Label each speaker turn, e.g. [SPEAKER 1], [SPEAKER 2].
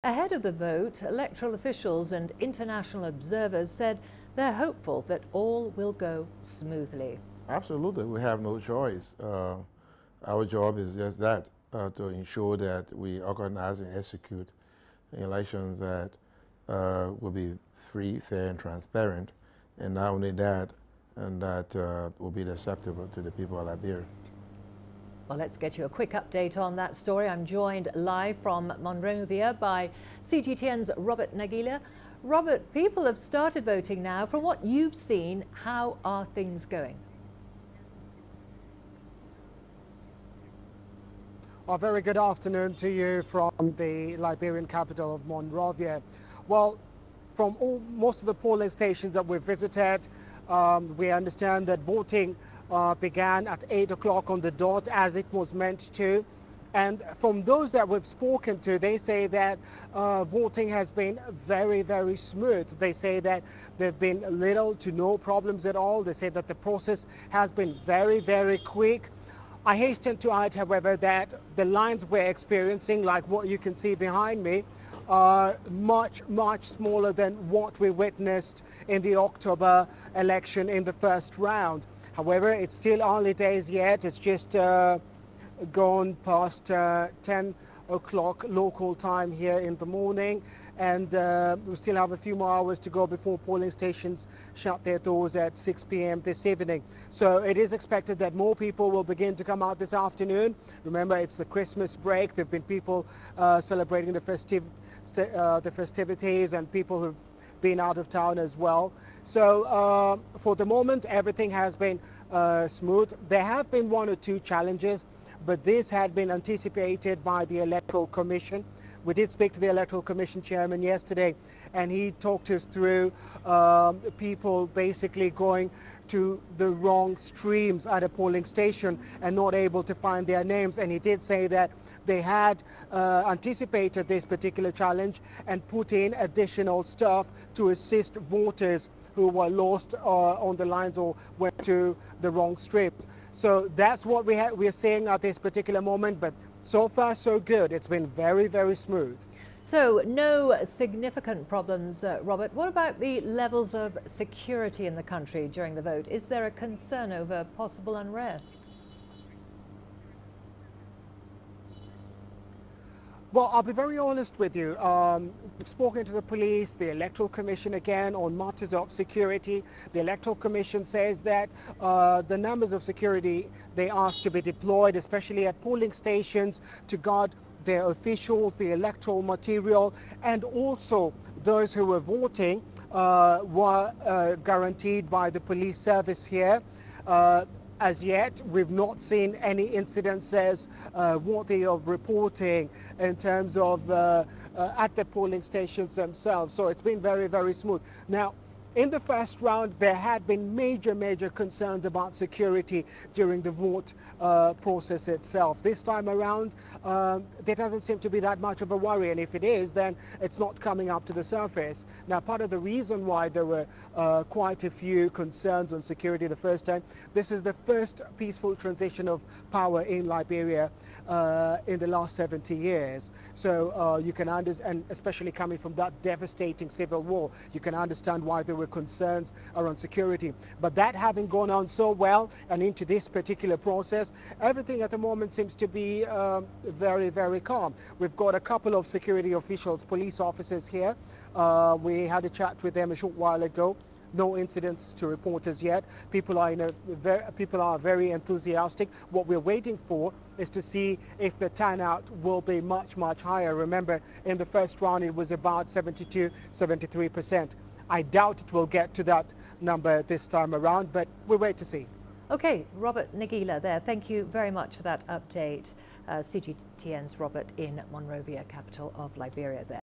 [SPEAKER 1] Ahead of the vote, electoral officials and international observers said they're hopeful that all will go smoothly.
[SPEAKER 2] Absolutely, we have no choice. Our job is just that, to ensure that we organize and execute elections that will be free, fair, and transparent. And not only that, and that will be acceptable to the people of Liberia.
[SPEAKER 1] Well, let's get you a quick update on that story. I'm joined live from Monrovia by CGTN's Robert Nagila. Robert, people have started voting now. From what you've seen, how are things going?
[SPEAKER 3] A very good afternoon to you from the Liberian capital of Monrovia. Well, from most of the polling stations that we've visited, we understand that voting began at 8 o'clock on the dot as it was meant to. And from those that we've spoken to, they say that voting has been very, very smooth. They say that there have been little to no problems at all. They say that the process has been very, very quick. I hasten to add, however, that the lines we're experiencing, like what you can see behind me, are much, much smaller than what we witnessed in the October election in the first round. However, it's still early days yet. It's just gone past 10 o'clock local time here in the morning, and we still have a few more hours to go before polling stations shut their doors at 6 p.m. this evening. So it is expected that more people will begin to come out this afternoon. Remember, it's the Christmas break. There have been people celebrating the festivities and people who've been out of town as well. So for the moment, everything has been smooth. There have been one or two challenges, but this had been anticipated by the Electoral Commission. We did speak to the Electoral Commission chairman yesterday, and he talked us through people basically going to the wrong streams at a polling station and not able to find their names. And he did say that they had anticipated this particular challenge and put in additional staff to assist voters who were lost on the lines or went to the wrong streams. So that's what we're seeing at this particular moment, but so far so good. It's been very, very smooth.
[SPEAKER 1] So no significant problems, Robert. What about the levels of security in the country during the vote? Is there a concern over possible unrest?
[SPEAKER 3] Well, I'll be very honest with you. We've spoken to the police, the Electoral Commission again on matters of security. The Electoral Commission says that the numbers of security they asked to be deployed, especially at polling stations, to guard their officials, the electoral material, and also those who were voting were guaranteed by the police service here. As yet, we've not seen any incidences worthy of reporting in terms of at the polling stations themselves. So it's been very, very smooth. Now, in the first round, there had been major concerns about security during the vote process itself. This time around, there doesn't seem to be that much of a worry, and if it is, then it's not coming up to the surface. Now, part of the reason why there were quite a few concerns on security the first time, this is the first peaceful transition of power in Liberia in the last 70 years. So you can understand, and especially coming from that devastating civil war, you can understand why there were concerns around security. But that having gone on so well and into this particular process, everything at the moment seems to be very, very calm. We've got a couple of security officials, police officers here. We had a chat with them a short while ago. No incidents to report as yet. People are very enthusiastic. What we're waiting for is to see if the turnout will be much higher. Remember, in the first round, it was about 72–73%. I doubt it will get to that number this time around, but we'll wait to see.
[SPEAKER 1] Okay, Robert Nagila there. Thank you very much for that update. CGTN's Robert in Monrovia, capital of Liberia there.